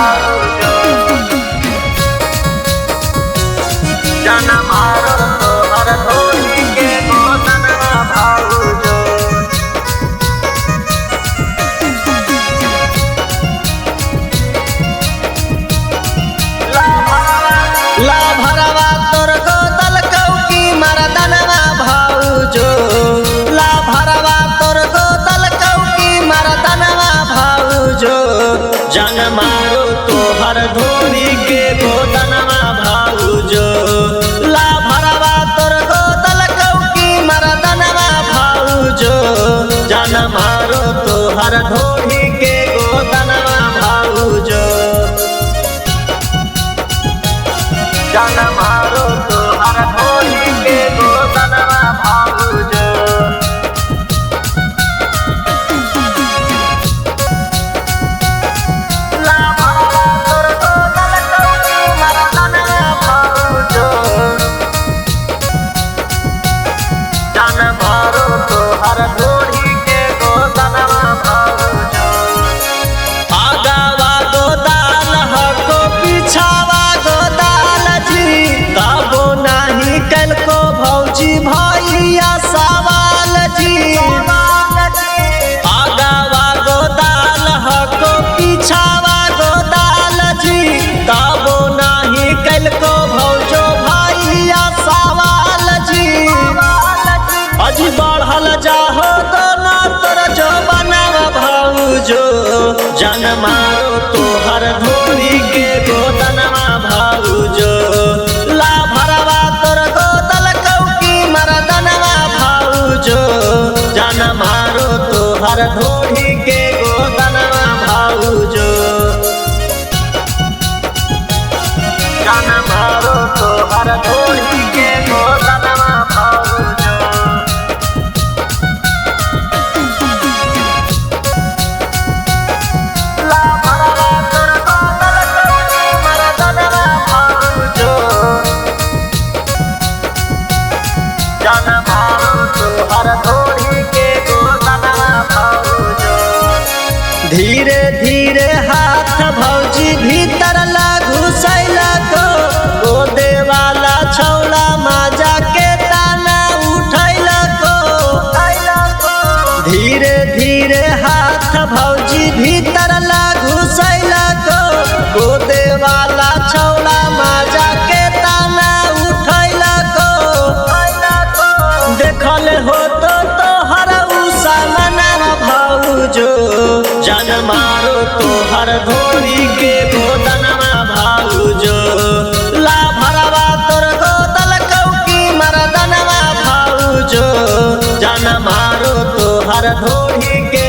भाऊजो जान मारो तोहर धोनी के गोदनवा भाऊजो ला भरवा तोर गोदल कौकी मरदनवा भाऊजो ला भरवा तोर गोदल कौकी मरदनवा भाऊजो जान मारो तोहर धोनी के गोदनवा भाऊजो ला भरवा तोर गोदल कौकी मरदनवा भाऊजो जान मारो तोहर धोनी के गोदनवा भाऊजो जान मारो तोहर धोनी के गोदनवा भाऊजो ला भरवा तोर गोदल कौकी मरदनवा भाऊजो जान मारो तोहर धोनी के गोदनवा भाऊजो आगावा गोदाल हको पिछावा गोदाल जी तबो नाही कल को भौजी भैया सवाल जी आगावा गोदाल हको पिछावा गोदाल जी तबो नाही कल को भौजो भैया सवाल जी अजी बढ़ल जाहो दोना तोर जो बनावा भाऊजो जान मारो तोहर धोनी के गोदनवा भाऊजो ला भरवा तोर गोदल कौकी मरदनवा भाऊजो जान मारो तोहर धोनी के गोदनवा भाऊजो जान मारो तोहर धोनी के गोदनवा भाऊजो ला भरवा तोर गोदल कौकी मरदनवा भाऊजो जान मारो तोहर धोनी के गोदनवा भाऊजो धीरे धीरे हाथ भौजी भीतर लागू सैला को गोदे वाला छौला माजा के ताना उठैला को धीरे धीरे हाथ भौजी भीतर लागू सैला को गोदे वाला छौला माजा के ताना उठैला को देखल हो तो तोहर उषा मनवा भाऊजो जान मारो तोहर धोनी के गोदनवा भाऊजो ला भरवा तोर गोदल कौकी मरदनवा भाऊजो जान मारो तोहर धोनी के